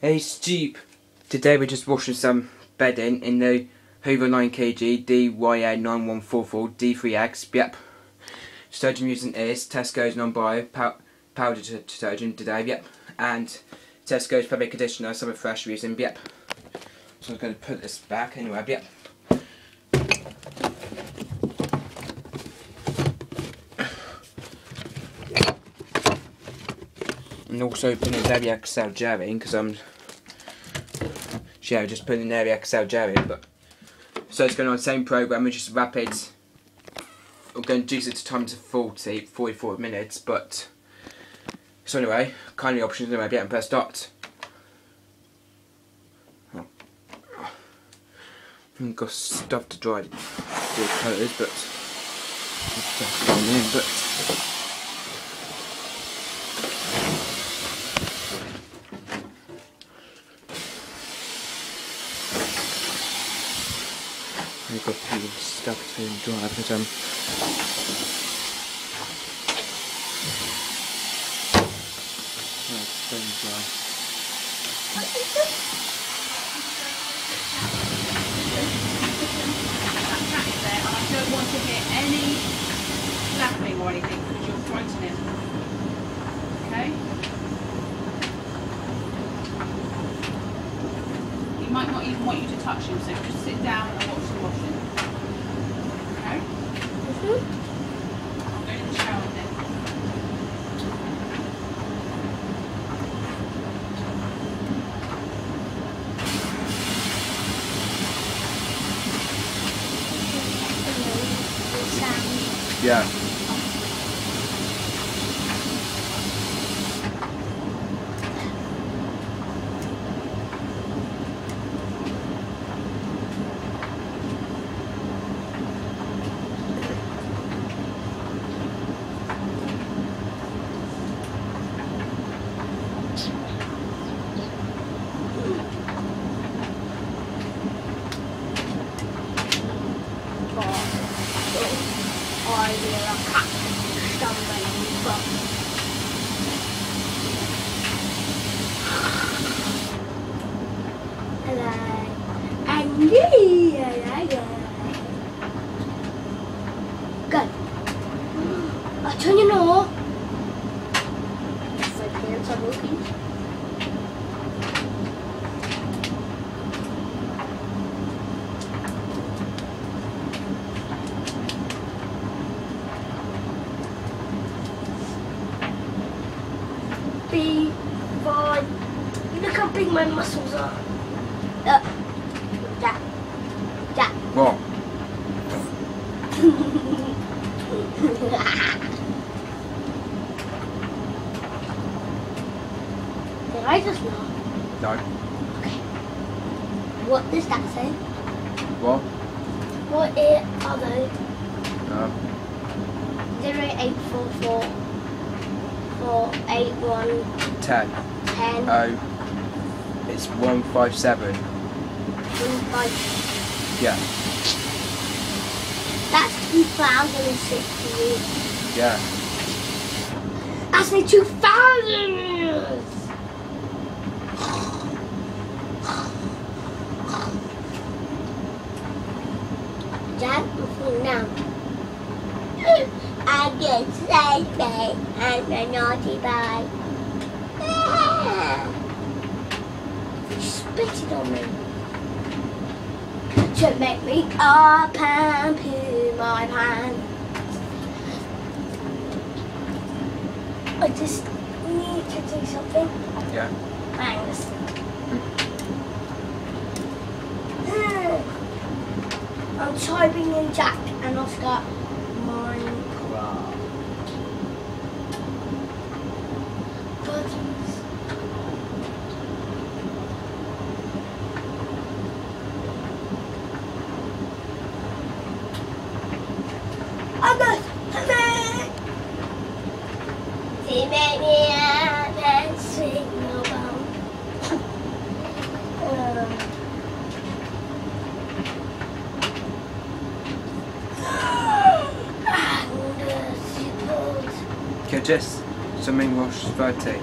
Hey Steve, today we're just washing some bedding in the Hoover 9kg DYN9144D3X. Yep. Detergent using is Tesco's non-bio powder detergent today. Yep. And Tesco's fabric conditioner, Summer Fresh using. Yep. So I'm going to put this back anyway. Yep. And also putting in Area XL gel in because just putting in Area XL gel in, but so it's going on the same program, which is rapid. We're going to reduce it to time to 44 minutes, but so anyway, kindly options anyway. Yeah, and press start. Oh. I've got stuff to dry the colours, but stuff's going in, but. I've got plenty of stuff to dry, but no, it's very dry. I don't want to hear any laughing or anything because you'll frighten him. Okay? He might not even want you to touch him, so just sit down and watch the washing. Okay? I'll go in the shower then. Yeah. Good. I'll turn you off. My pants are working. Be fine. Look how big my muscles are. That. What? Did I just know? No. Okay. What does that say? What? What are they? 0844 481 10. 10 Oh. It's 157. 15. Yeah. That's 2060. Yeah. That's like 2000 years. Dad, I'm falling down. I get sleepy and a naughty boy. You spit it on me. To make me up and poo my pants. I just need to do something. Yeah. Thanks. I'm typing in Jack and Oscar Minecraft. Buddies. I'm good. See, baby, I'm dancing around. Okay, just something wash 30.